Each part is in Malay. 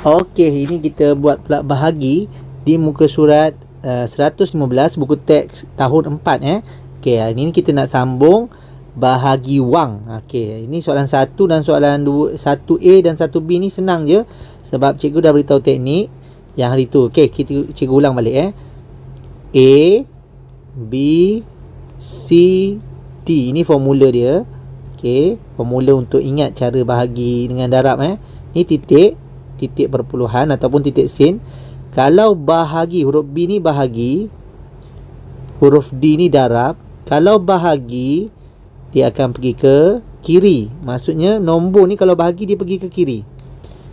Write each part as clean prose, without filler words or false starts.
Okey, ini kita buat pula bahagi di muka surat 115 buku teks tahun 4 Okey, ini kita nak sambung bahagi wang. Okey, ini soalan 1 dan soalan 2, 1A dan 1B ni senang je sebab cikgu dah beritahu teknik yang hari tu. Okey, cikgu ulang balik A, B, C, D. Ini formula dia. Okey, formula untuk ingat cara bahagi dengan darab Ni titik perpuluhan ataupun titik sin. Kalau bahagi, huruf B ni bahagi, huruf D ni darab. Kalau bahagi, dia akan pergi ke kiri. Maksudnya nombor ni kalau bahagi dia pergi ke kiri.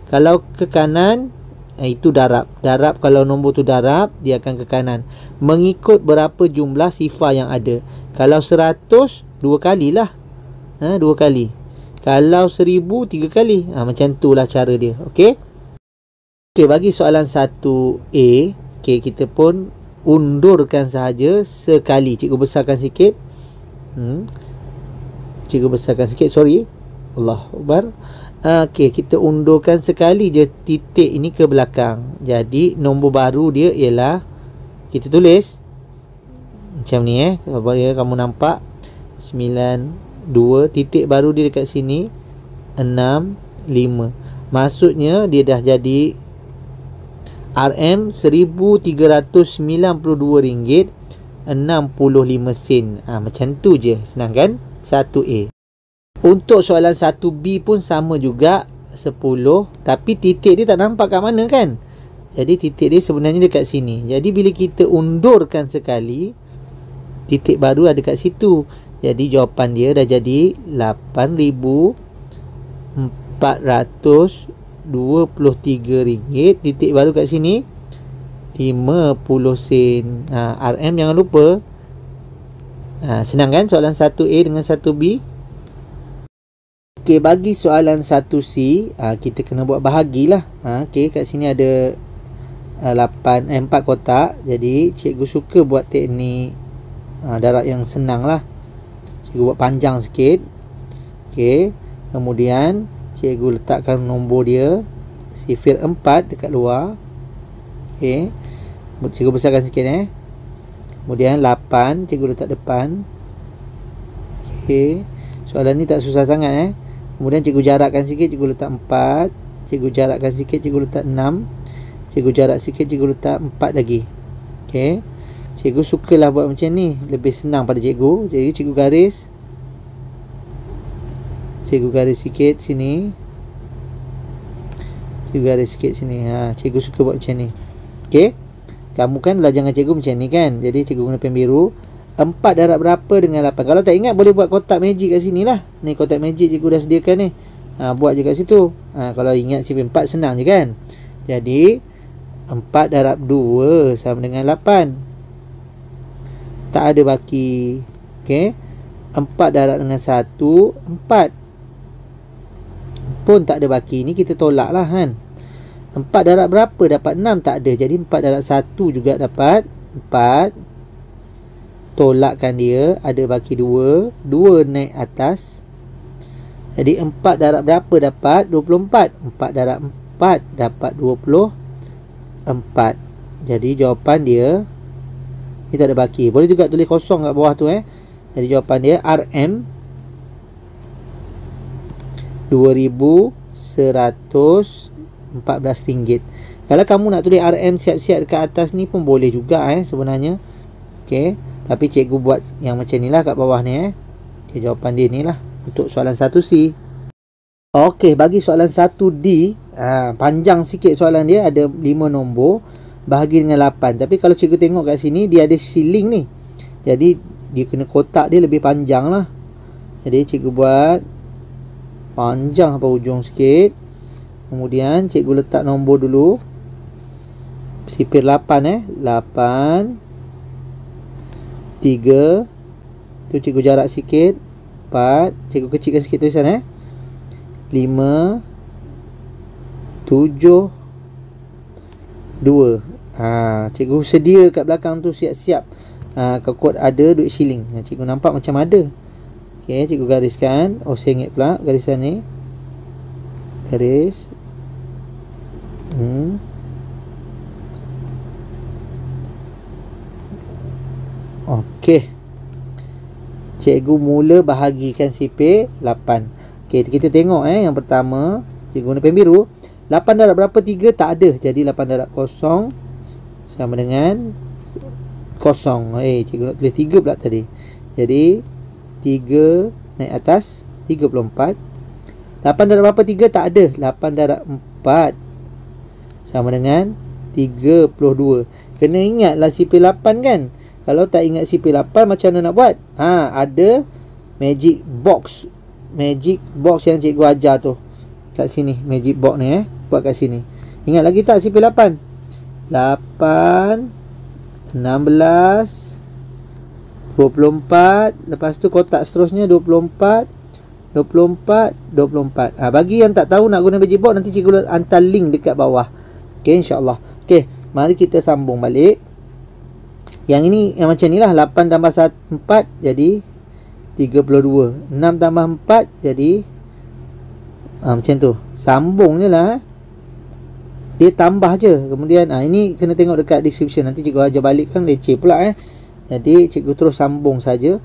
Kalau ke kanan, itu darab. Darab, kalau nombor tu darab, dia akan ke kanan. Mengikut berapa jumlah sifar yang ada. Kalau 100, 2 kali lah. 2 kali. Kalau 1000, 3 kali. Macam tu lah cara dia. Okey. Okey, bagi soalan 1A, okey, kita pun undurkan sahaja sekali. Cikgu besarkan sikit. Cikgu besarkan sikit, sorry. Allahu Akbar. Okey, kita undurkan sekali je titik ini ke belakang. Jadi nombor baru dia ialah, kita tulis macam ni kamu nampak 92, titik baru dia dekat sini 65. Maksudnya dia dah jadi RM RM1,392.65. Macam tu je, senang kan? 1A. Untuk soalan 1B pun sama juga 10, tapi titik dia tak nampak kat mana kan? Jadi titik dia sebenarnya dekat sini. Jadi bila kita undurkan sekali, titik baru ada kat situ. Jadi jawapan dia dah jadi RM8,423. Titik baru kat sini 50 sen. RM jangan lupa. Senang kan soalan 1A dengan 1B? Okey, bagi soalan 1C, kita kena buat bahagilah. Okey, kat sini ada 4 kotak. Jadi cikgu suka buat teknik darab yang senang lah. Cikgu buat panjang sikit. Okey, kemudian cikgu letakkan nombor dia sifir 4 dekat luar. Okey, cikgu besarkan sikit Kemudian 8 cikgu letak depan. Okey, soalan ni tak susah sangat Kemudian cikgu jarakkan sikit, cikgu letak 4. Cikgu jarakkan sikit, cikgu letak 6. Cikgu jarak sikit, cikgu letak 4 lagi. Okey, cikgu sukalah buat macam ni, lebih senang pada cikgu. Jadi cikgu garis. Cikgu garis sikit sini. Cikgu garis sikit sini. Cikgu suka buat macam ni. Okey, kamu kan belajar dengan cikgu macam ni kan? Jadi cikgu guna pen biru. 4 darab berapa dengan 8? Kalau tak ingat boleh buat kotak magic kat sini lah. Ni kotak magic cikgu dah sediakan ni. Buat je kat situ. Kalau ingat sifir 4 senang je kan? Jadi 4 darab 2 sama dengan 8. Tak ada baki. Okey, 4 darab dengan 1, 4 pun tak ada baki. Ni kita tolak lah kan. 4 darab berapa dapat 6? Tak ada. Jadi 4 darab 1 juga dapat 4. Tolakkan dia, ada baki 2. 2 naik atas. Jadi 4 darab berapa dapat? 24. 4 darab 4 dapat 24. Jadi jawapan dia, ni tak ada baki. Boleh juga tulis kosong kat bawah tu Jadi jawapan dia RM RM2,114. Kalau kamu nak tulis RM siap-siap dekat atas ni pun boleh juga sebenarnya. Okey, tapi cikgu buat yang macam ni lah kat bawah ni Okay, jawapan dia ni lah untuk soalan 1C. Okey, bagi soalan 1D, panjang sikit soalan dia, ada 5 nombor bahagi dengan 8. Tapi kalau cikgu tengok kat sini, dia ada siling ni. Jadi dia kena kotak dia lebih panjang lah. Jadi cikgu buat panjang sampai ujung sikit. Kemudian cikgu letak nombor dulu sifir 8 8 3. Tu cikgu jarak sikit 4. Cikgu kecilkan sikit tulisan 5 7 2. Cikgu sedia kat belakang tu siap-siap. Kod ada duit shilling. Cikgu nampak macam ada. Okey, cikgu gariskan. Sengit pula garisan ni. Garis. Okey. Cikgu mula bahagikan sipir 8. Okey, kita tengok yang pertama, cikgu guna pen biru. 8 darab berapa? 3 tak ada. Jadi 8 darab kosong sama dengan kosong. Cikgu nak tulis 3 pula tadi. Jadi 3 naik atas 34. 8 darab berapa? 3 tak ada. 8 darab 4 sama dengan 32. Kena ingatlah sipir 8 kan. Kalau tak ingat sipir 8 macam mana nak buat? Ada magic box. Magic box yang cikgu ajar tu. Kat sini magic box ni buat kat sini. Ingat lagi tak sipir 8? 8 16 24. Lepas tu kotak seterusnya 24 24 24. Bagi yang tak tahu nak guna magic box, nanti cikgu hantar link dekat bawah. Okey, insya-Allah. Okey, mari kita sambung balik. Yang ini yang macam ni lah. 8 tambah 4 jadi 32. 6 tambah 4 jadi macam tu. Sambung je lah. Dia tambah je. Kemudian ini kena tengok dekat description. Nanti cikgu ajar balik kan leceh pula Jadi cikgu terus sambung saja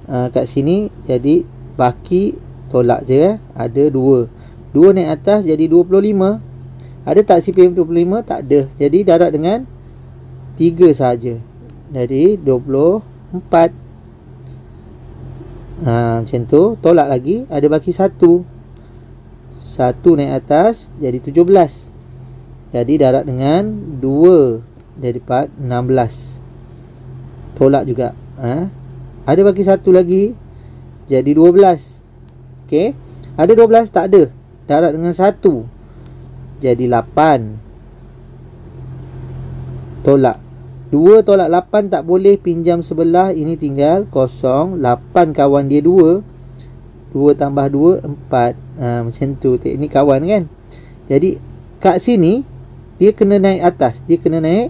kat sini. Jadi baki tolak je Ada 2. 2 naik atas jadi 25. Ada tak sipir 25? Tak ada. Jadi darab dengan 3 saja. Jadi 24. Macam tu. Tolak lagi. Ada baki 1. 1 naik atas jadi 17. Jadi darab dengan 2. Jadi 4 16. Tolak juga. Ada baki 1 lagi. Jadi 12. Okey. Ada 12? Tak ada. Darab dengan 1. Jadi 8. Tolak. 2 tolak 8 tak boleh, pinjam sebelah. Ini tinggal kosong. 8 kawan dia 2. 2 tambah 2 4. Macam tu. Ini kawan kan. Jadi kat sini dia kena naik atas. Dia kena naik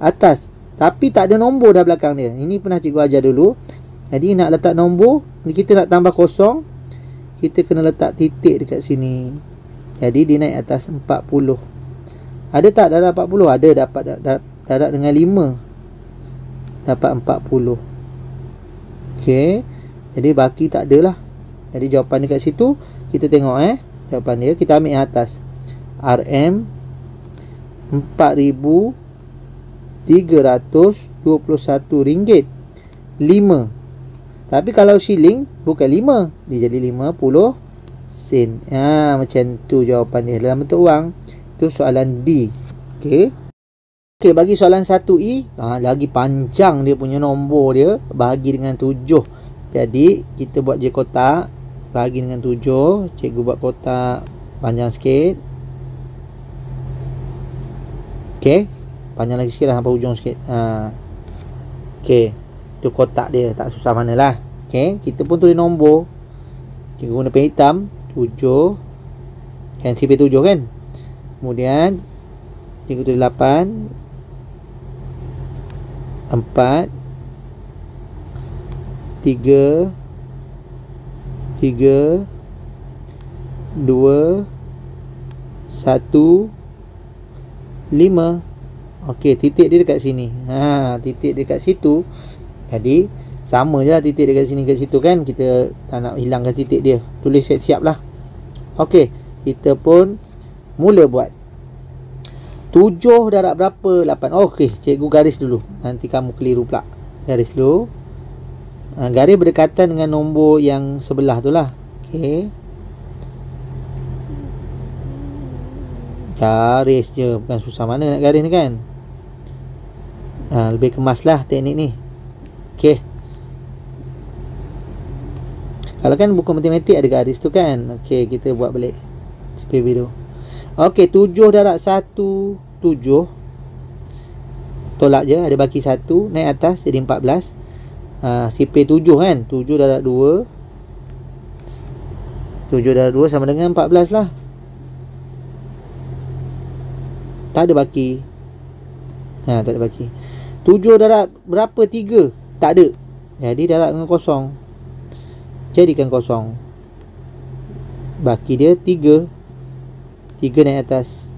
atas. Tapi tak ada nombor dah belakang dia. Ini pernah cikgu ajar dulu. Jadi nak letak nombor, ni kita nak tambah kosong, kita kena letak titik dekat sini. Jadi dia naik atas 40. Ada tak darab 40? Ada. Dapat darab dengan 5. Dapat 40. Okey. Jadi baki tak ada lah. Jadi jawapan dia kat situ. Kita tengok jawapan dia. Kita ambil yang atas. RM RM4,321 5. Tapi kalau shilling bukan 5, dia jadi 50 sen. Macam tu jawapan dia dalam bentuk wang. Itu soalan D. Okey. Okey, bagi soalan 1E, lagi panjang dia punya nombor dia, bahagi dengan 7. Jadi kita buat je kotak, bahagi dengan 7. Cikgu buat kotak panjang sikit. Okey, panjang lagi sikit lah sampai ujung sikit. Okey, tu kotak dia, tak susah manalah. Okey, kita pun tulis nombor. Cikgu guna pen hitam 7. Kan sipir 7 kan. Kemudian cikgu tulis 8 4 3 3 2 1 5. Okey, titik dia dekat sini. Titik dekat situ. Jadi sama je lah titik dekat sini kat situ kan. Kita tak nak hilangkan titik dia. Tulis siap-siap lah. Okey, kita pun mula buat. 7 darab berapa? 8. Okey, cikgu garis dulu. Nanti kamu keliru pula. Garis dulu. Garis berdekatan dengan nombor yang sebelah tu lah. Okey. Garis je. Bukan susah mana nak garis ni kan. Lebih kemas lah teknik ni. Okey. Kalau kan buku matematik ada garis tu kan. Okey, kita buat balik. Sipir biru. Okey, 7 darab 1 7. Tolak je, ada baki 1. Naik atas jadi 14. Sipir 7 kan. 7 darab 2. 7 darab 2 sama dengan 14 lah. Tak ada baki. Tak ada baki. 7 darab berapa? 3. Tak ada. Jadi darab dengan kosong. Jadikan kosong. Baki dia 3. 3 naik atas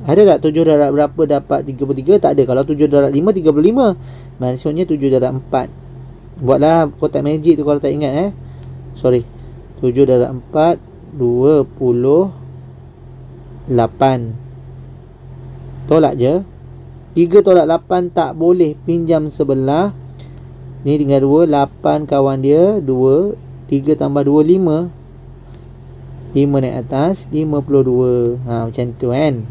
Ada tak 7 darab berapa dapat 33? Tak ada. Kalau 7 darab 5, 35. Maksudnya 7 darab 4. Buatlah kotak magic tu kalau tak ingat Sorry. 7 darab 4, 28. Tolak je. 3 tolak 8 tak boleh, pinjam sebelah. Ni tinggal 2, 8 kawan dia 2, 3 tambah 2, 5. 5 naik atas, 52. Macam tu kan.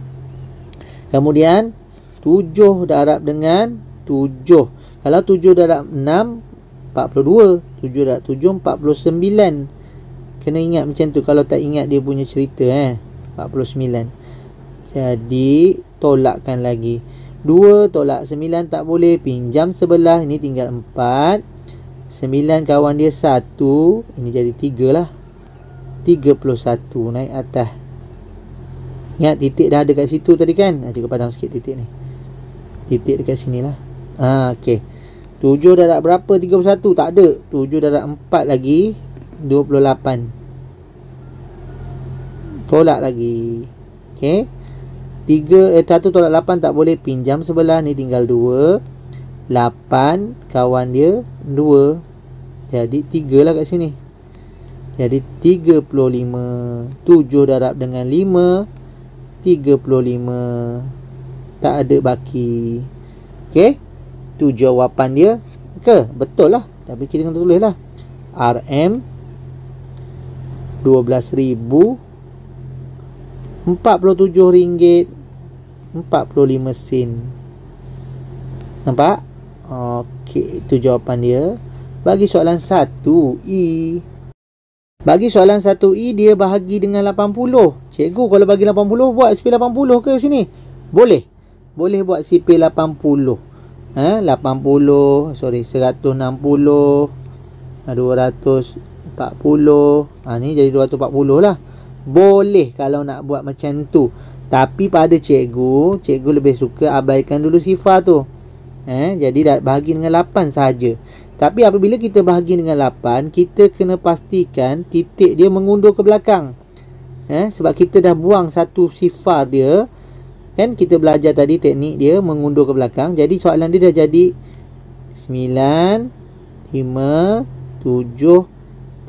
Kemudian 7 darab dengan 7. Kalau 7 darab 6, 42. 7 darab 7, 49. Kena ingat macam tu. Kalau tak ingat dia punya cerita 49. Jadi tolakkan lagi. 2 tolak 9 tak boleh, pinjam sebelah. Ini tinggal 4. 9 kawan dia 1. Ini jadi 3 lah. 31 naik atas. Ingat titik dah ada kat situ tadi kan. Cuba padam sikit titik ni. Titik dekat sini lah. Okey. 7 darab berapa 31? Tak ada. 7 darab 4 lagi 28. Tolak lagi. Okey. 1 tolak 8 tak boleh, pinjam sebelah. Ni tinggal 2. 8 kawan dia 2. Jadi 3 lah kat sini. Jadi 35. 7 darab dengan 5, 35. Tak ada baki. Okey. Tu jawapan dia. Ke? Betul lah. Tapi kita kena tulis lah. RM 12,000 RM47 45 sen. Nampak? Okey, itu jawapan dia. Bagi soalan 1E. Bagi soalan 1E dia bahagi dengan 80. Cikgu kalau bagi 80 buat CP80 ke sini? Boleh. Boleh buat CP80. 80, 160, 240. Ni jadi 240 lah. Boleh kalau nak buat macam tu. Tapi pada cikgu lebih suka abaikan dulu sifar tu. Jadi bahagi dengan 8 sahaja. Tapi apabila kita bahagi dengan 8, kita kena pastikan titik dia mengundur ke belakang. Sebab kita dah buang satu sifar dia. Kan kita belajar tadi teknik dia mengundur ke belakang. Jadi soalan dia dah jadi 9, 5, 7,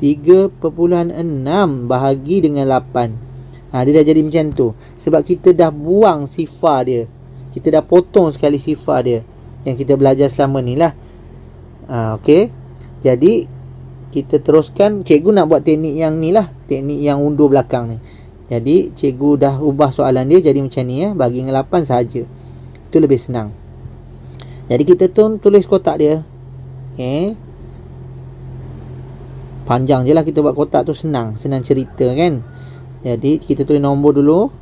3.6 bahagi dengan 8. Dia dah jadi macam tu. Sebab kita dah buang sifar dia. Kita dah potong sekali sifar dia. Yang kita belajar selama ni lah. Okey. Jadi kita teruskan. Cikgu nak buat teknik yang ni lah. Teknik yang undur belakang ni. Jadi cikgu dah ubah soalan dia jadi macam ni bagi dengan 8 sahaja. Itu lebih senang. Jadi kita tulis kotak dia. Okey. Panjang je lah kita buat kotak tu, senang cerita kan. Jadi kita tulis nombor dulu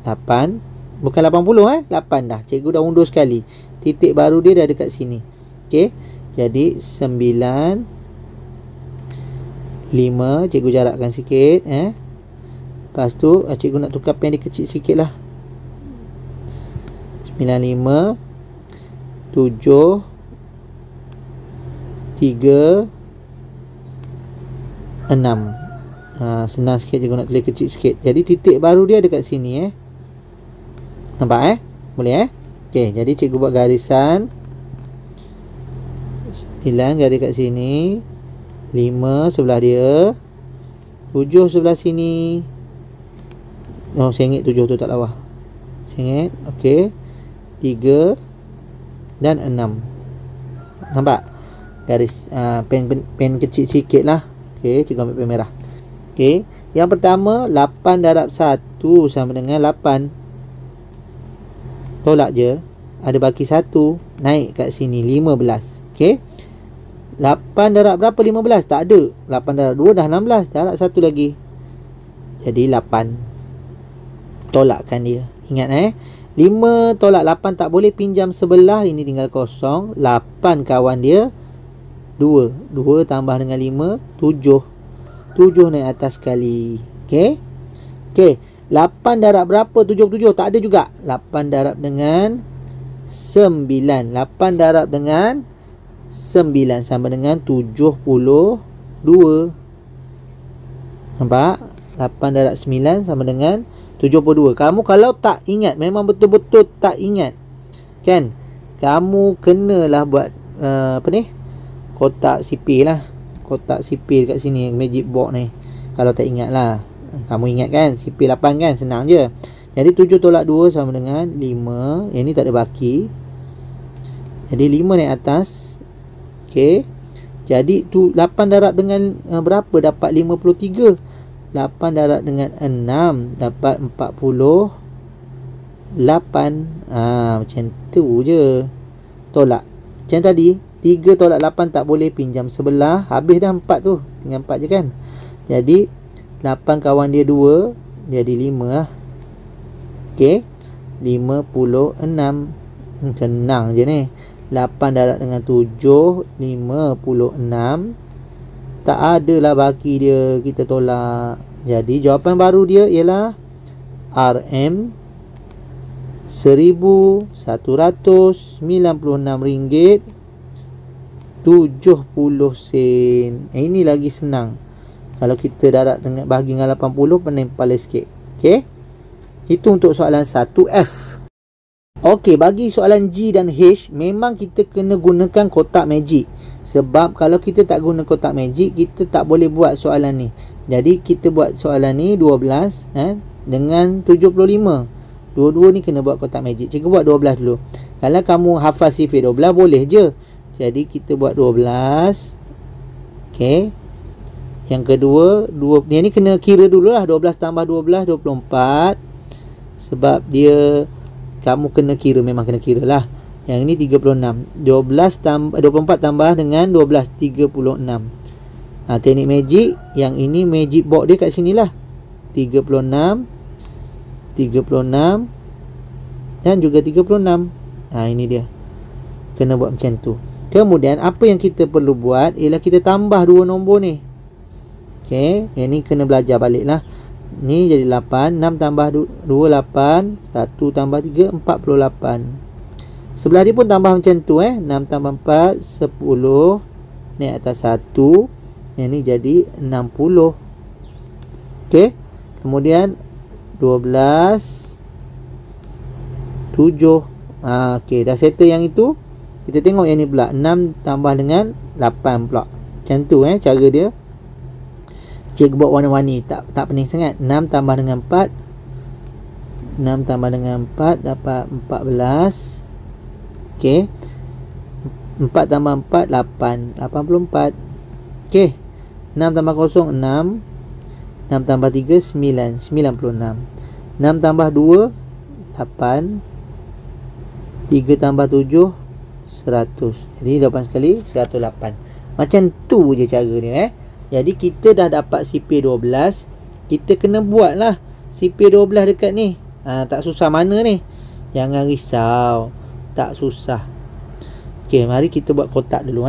8. Bukan 80 8 dah. Cikgu dah undur sekali. Titik baru dia dah dekat sini. Okey. Jadi 9, 5. Cikgu jarakkan sikit Lepas tu cikgu nak tukar pen dia kecil sikit lah. 95, 7, 3, 6. Senang sikit cikgu nak tulis kecil sikit. Jadi titik baru dia dekat sini Nampak Boleh Okey, jadi cikgu buat garisan 9 garis kat sini, 5 sebelah dia, 7 sebelah sini. Sengit 7 tu tak lawa. Sengit. Okey. 3 dan 6. Nampak? Garis pen kecil sikit lah. Okey, cikgu ambil pen merah. Okey, yang pertama 8 darab 1 sama dengan 8. Tolak je. Ada baki 1. Naik kat sini 15. Okey. 8 darab berapa 15? Tak ada. 8 darab 2 dah 16. Darab 1 lagi. Jadi 8. Tolakkan dia. Ingat 5 tolak 8 tak boleh, pinjam sebelah. Ini tinggal kosong. 8 kawan dia 2. 2 tambah dengan 5 7. 7 naik atas sekali. Okey. Okey. 8 darab berapa 77? Tak ada juga. 8 darab dengan 9. 8 darab dengan 9 sama dengan 72. Nampak? 8 darab 9 sama dengan 72. Kamu kalau tak ingat, memang betul-betul tak ingat, kan, kamu kenalah buat apa ni, kotak sipir lah. Kotak sipir kat sini, magic box ni. Kalau tak ingat lah, kamu ingat kan, sipir 8 kan, senang je. Jadi 7 tolak 2 sama dengan 5. Yang ni tak ada baki, jadi 5 naik atas. Okey, jadi tu 8 darab dengan berapa dapat 53. 8 darab dengan 6 dapat 48. Macam tu je. Tolak macam tadi, 3 tolak 8 tak boleh, pinjam sebelah. Habis dah 4 tu, tinggal 4 je kan. Jadi 8 kawan dia 2, jadi 5 lah. Okey, 56. Senang je ni. 8 darab dengan 7, 56. Tak adalah baki dia, kita tolak. Jadi jawapan baru dia ialah RM RM1,196.70 Ini lagi senang. Kalau kita darab dengan bahagi dengan 80, paling sikit. Okey, itu untuk soalan 1F. Okey, bagi soalan G dan H, memang kita kena gunakan kotak magic. Sebab kalau kita tak guna kotak magic, kita tak boleh buat soalan ni. Jadi kita buat soalan ni 12 dengan 75. Dua-dua ni kena buat kotak magic. Cikgu buat 12 dulu. Kalau kamu hafal sifir 12 boleh je. Jadi kita buat 12. Okey. Yang kedua, yang ni kena kira dululah. 12 tambah 12, 24. Sebab dia, kamu kena kira, memang kena kira lah. Yang ini 36. 24 tambah dengan 12, 36. Teknik magic. Yang ini magic box dia kat sini lah. 36 dan juga 36. Ini dia. Kena buat macam tu. Kemudian apa yang kita perlu buat ialah kita tambah dua nombor ni. Okey, yang ni kena belajar balik lah. Ni jadi 8. 6 tambah 2, 8. 1 tambah 3, 48. Sebelah dia pun tambah macam tu 6 tambah 4, 10. Naik atas 1. Yang ni jadi 60. Okey. Kemudian 12, 7. Okey, dah settle yang itu. Kita tengok yang ni pula. 6 tambah dengan 8 pula. Macam tu cara dia. Cikgu buat warna-warni, tak pening sangat. 6 tambah dengan 4. 6 tambah dengan 4 dapat 14. Okey. 4 tambah 4, 8. 84. Okey. 6 tambah 0, 6. 6 tambah 3, 9. 96. 6 tambah 2, 8. 3 tambah 7, 100. Jadi jawapan sekali 108. Macam tu je cara dia. Jadi kita dah dapat sipir 12. Kita kena buat lah sipir 12 dekat ni. Tak susah mana ni. Jangan risau, tak susah. Okey, mari kita buat kotak dulu.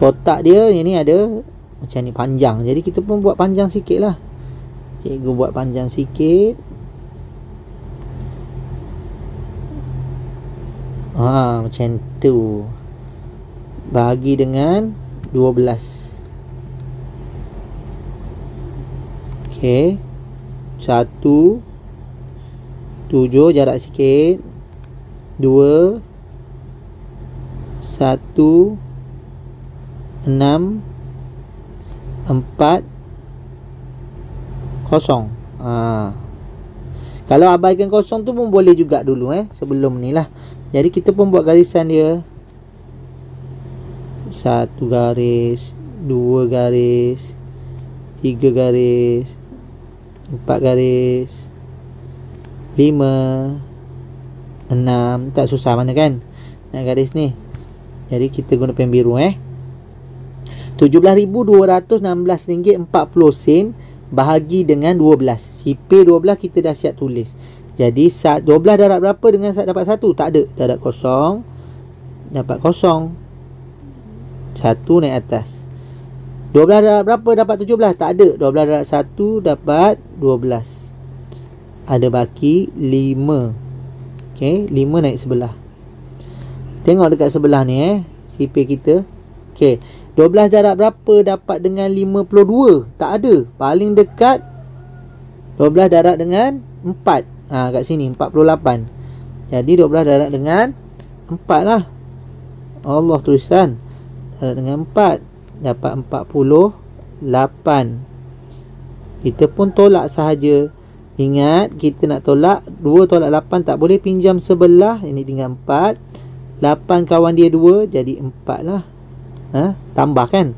Kotak dia ni ada macam ni, panjang. Jadi kita pun buat panjang sikit lah. Cikgu buat panjang sikit. Macam tu. Bahagi dengan 12. Okey. 1, 7, jarak sikit. 2, 1, 6, 4, 0. Kalau abaikan kosong tu pun boleh juga dulu sebelum ni lah. Jadi kita pun buat garisan dia. 1 garis, 2 garis, 3 garis, 4 garis, 5, 6. Tak susah mana kan nak garis ni. Jadi kita guna pen biru. RM17,216.40 bahagi dengan 12. Sipir 12 kita dah siap tulis. Jadi 12 darab berapa dengan dapat 1? Tak ada. Darab kosong, dapat kosong. 1 naik atas. 12 darab berapa dapat 17? Tak ada. 12 darab 1 dapat 12. Ada baki 5. Okey, 5 naik sebelah. Tengok dekat sebelah ni sipir kita. Okey, 12 darab berapa dapat dengan 52? Tak ada. Paling dekat 12 darab dengan 4. Kat sini 48. Jadi 12 darab dengan 4 lah. Allah tulisan. Darab dengan 4 dapat 48. Kita pun tolak sahaja. Ingat, kita nak tolak 2 tolak 8 tak boleh, pinjam sebelah. Ini tinggal 4. 8 kawan dia 2, jadi 4 lah. Tambah kan.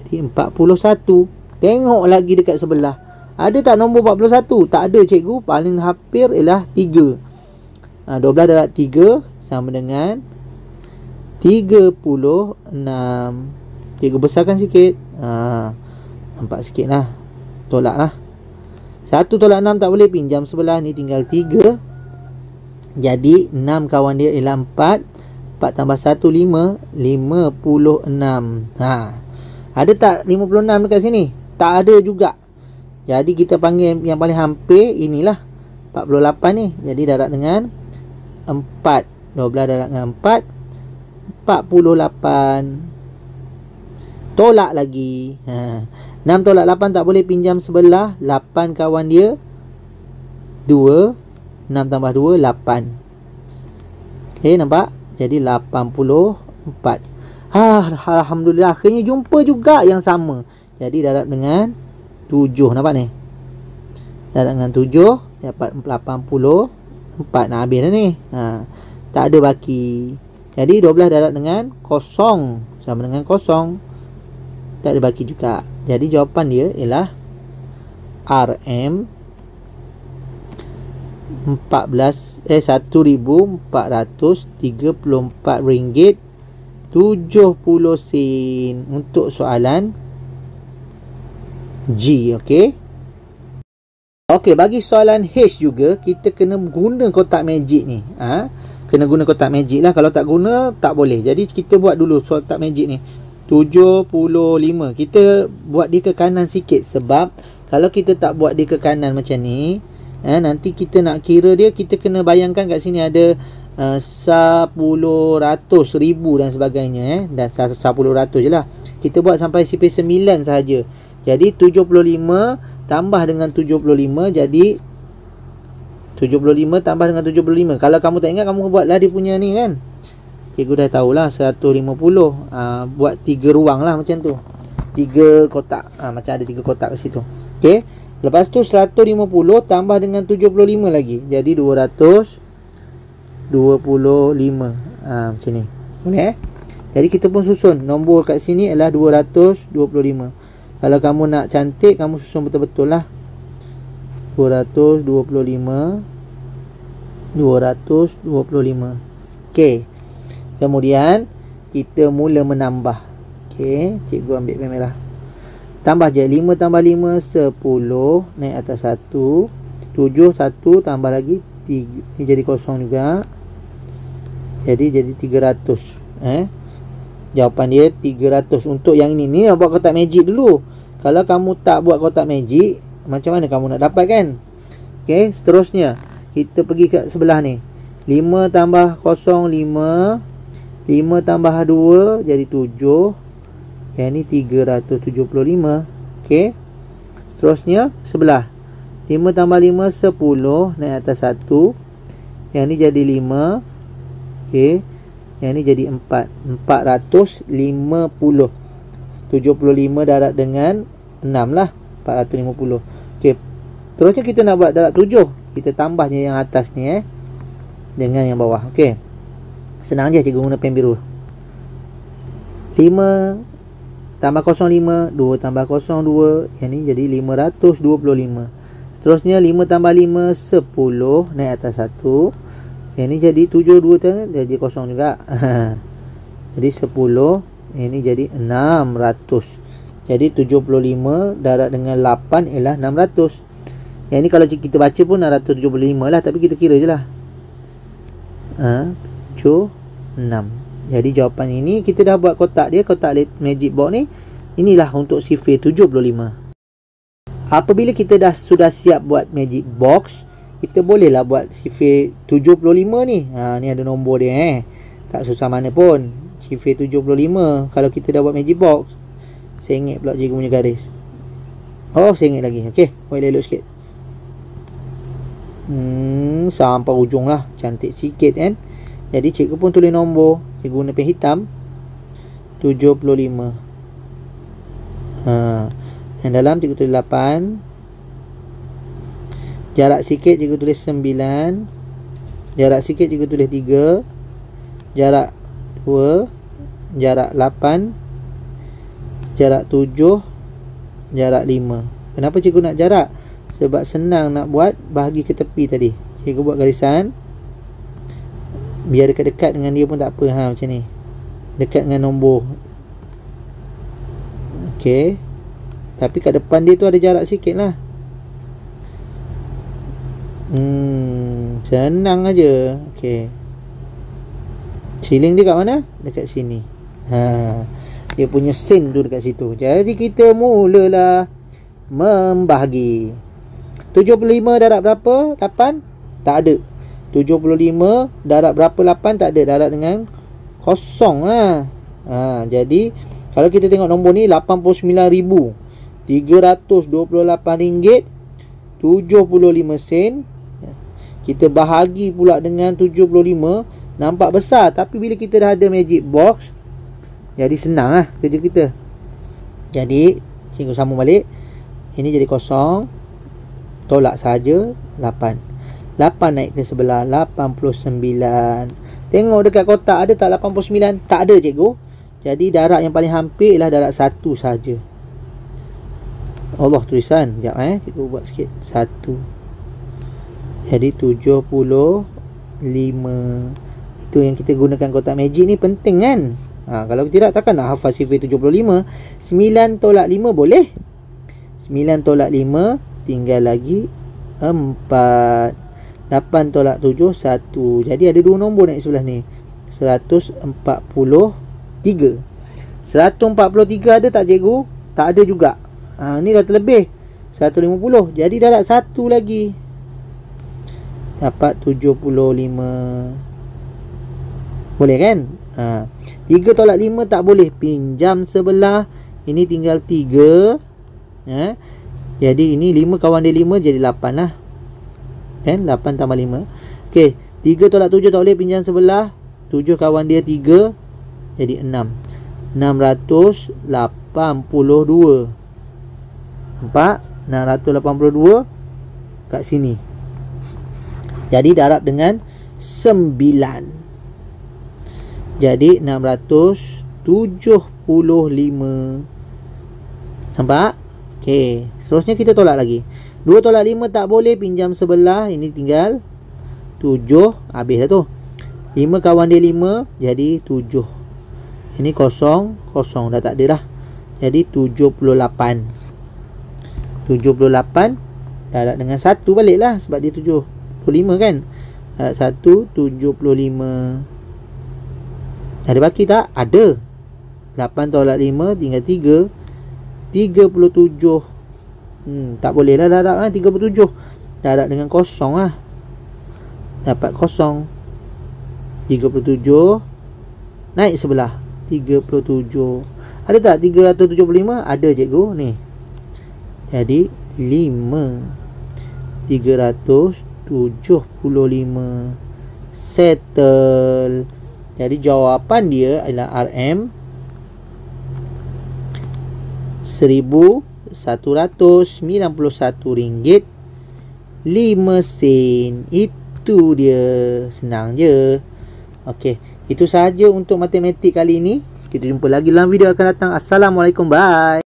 Jadi 41. Tengok lagi dekat sebelah. Ada tak nombor 41? Tak ada cikgu. Paling hampir ialah 3. 12 darab 3 sama dengan 36. 3 besarkan sikit. Nampak sikit lah. Tolak lah. 1 tolak 6 tak boleh, pinjam sebelah. Ni tinggal 3. Jadi 6 kawan dia ialah 4. 4 tambah 1 5. 56. Ada tak 56 dekat sini? Tak ada juga. Jadi kita panggil yang paling hampir inilah 48 ni. Jadi darab dengan 4. 12 darab dengan 4, 48. Tolak lagi. 6 tolak 8 tak boleh, pinjam sebelah. 8 kawan dia 2. 6 tambah 2 8. Okey, nampak? Jadi 84. Alhamdulillah, akhirnya jumpa juga yang sama. Jadi darab dengan 7. Nampak ni? Darab dengan 7 dapat 84. Nak habis dah ni. Tak ada baki. Jadi 12 darab dengan 0 sama dengan 0. Tak ada baki juga. Jadi jawapan dia ialah RM 1,434 ringgit 70 sen untuk soalan G. Okey. Okey, bagi soalan H juga kita kena guna kotak magic ni. Kena guna kotak magic lah. Kalau tak guna tak boleh. Jadi kita buat dulu kotak magic ni. 75. Kita buat dia ke kanan sikit, sebab kalau kita tak buat dia ke kanan macam ni, nanti kita nak kira dia, kita kena bayangkan kat sini ada 10, ratus, ribu dan sebagainya, dan 10 ratus je lah. Kita buat sampai sifar 9 sahaja. Jadi 75 tambah dengan 75, jadi 75 tambah dengan 75. Kalau kamu tak ingat, kamu buatlah dia punya ni kan. Cikgu dah tahulah 150. Buat 3 ruang lah macam tu. 3 kotak. Macam ada 3 kotak kat situ. Okey. Lepas tu 150 tambah dengan 75 lagi. Jadi 225. Macam ni. Boleh Jadi kita pun susun. Nombor kat sini adalah 225. Kalau kamu nak cantik, kamu susun betul-betul lah. 225. Okey. Kemudian kita mula menambah. Okey, cikgu ambil pen merah. Tambah je. 5 tambah 5 10, naik atas 1. 7 1 tambah lagi 3. Ni jadi kosong juga. Jadi 300. Jawapan dia 300 untuk yang ini. Ni nak buat kotak magic dulu. Kalau kamu tak buat kotak magic, macam mana kamu nak dapat kan? Okey, seterusnya kita pergi ke sebelah ni. 5 tambah 0 5. 5 tambah 2 jadi 7. Yang ni 375. Okey. Seterusnya sebelah. 5 tambah 5 10, naik atas 1. Yang ni jadi 5. Okey. Yang ni jadi 4. 450. 75 darab dengan 6 lah. 450. Okey. Terusnya kita nak buat darab 7. Kita tambahnya yang atas ni dengan yang bawah. Okey. Senang je, cikgu guna pen biru. 5 tambah 05, 2 tambah 02, yang ni jadi 525. Seterusnya 5 tambah 5 10, naik atas 1. Yang ni jadi 7, 2 jadi kosong juga. Jadi 10, yang ni jadi 600. Jadi 75 darab dengan 8 ialah 600. Yang ni kalau kita baca pun 675 lah, tapi kita kira je lah. 6. Jadi jawapan ini kita dah buat kotak dia, kotak magic box ni. Inilah untuk sifar 75. Apabila kita sudah siap buat magic box, kita bolehlah buat sifar 75 ni. Ni ada nombor dia tak susah mana pun. Sifar 75 kalau kita dah buat magic box. Saya ingat pula cikgu punya garis. Oh, saya ingat lagi. Okey, boleh elok sikit. Sampai ujung lah. Cantik sikit kan. Jadi cikgu pun tulis nombor. Cikgu guna pen hitam 75. Yang dalam cikgu tulis 8. Jarak sikit cikgu tulis 9. Jarak sikit cikgu tulis 3. Jarak 2. Jarak 8. Jarak 7. Jarak 5. Kenapa cikgu nak jarak? Sebab senang nak buat bahagi ke tepi tadi. Cikgu buat garisan biar dekat-dekat dengan dia pun tak apa. Macam ni, dekat dengan nombor. Okey. Tapi kat depan dia tu ada jarak sikit lah. Senang aja. Okey. Siling dia kat mana? Dekat sini. Dia punya sen tu dekat situ. Jadi kita mulalah membahagi. 75 darab berapa? 8? Tak ada. 75 darab berapa 8? Tak ada. Darab dengan kosong lah. Jadi kalau kita tengok nombor ni, RM89,328.75. Kita bahagi pula dengan 75. Nampak besar, tapi bila kita dah ada magic box, jadi senang lah kerja kita. Jadi cikgu sambung balik. Ini jadi kosong. Tolak saja 8. 8 naik ke sebelah 89. Tengok dekat kotak ada tak 89? Tak ada cikgu. Jadi darab yang paling hampir ialah darab 1 saja. Allah, tulisan. Sekejap cikgu buat sikit. 1. Jadi 75. Itu yang kita gunakan kotak magic ni, penting kan? Kalau tidak takkan nak hafal sifir 75. 9 tolak 5 boleh. 9 tolak 5 tinggal lagi 4. 8 tolak 7 1. Jadi ada 2 nombor naik sebelah ni. 143. 143 ada tak cikgu? Tak ada juga. Ni dah terlebih 150. Jadi darab 1 lagi. Dapat 75. Boleh kan? 3 tolak 5 tak boleh. Pinjam sebelah. Ini tinggal 3. Jadi ini 5 kawan dia 5, jadi 8 lah. Kan? 8 tambah 5. Okey, 3 tolak 7 tak boleh, pinjam sebelah. 7 kawan dia 3, jadi 6. 682. Nampak? 682 kat sini. Jadi darab dengan 9. Jadi 675. Nampak? Okey, seterusnya kita tolak lagi. 2 tolak 5 tak boleh, pinjam sebelah. Ini tinggal 7. Habis dah tu. 5 kawan dia 5, jadi 7. Ini kosong. Kosong dah tak ada dah. Jadi 78. 78 darab dengan 1 balik lah. Sebab dia 75 kan. Darab 1, 75. Ada baki tak? Ada. 8 tolak 5 tinggal 3. 37. Tak boleh lah darab lah 37. Darab dengan kosong lah. Dapat kosong. 37. Naik sebelah 37. Ada tak 375? Ada cikgu ni. Jadi 5. 375. Settle. Jadi jawapan dia adalah RM RM191.5. Itu dia. Senang je. Okey, itu sahaja untuk matematik kali ini. Kita jumpa lagi dalam video akan datang. Assalamualaikum. Bye.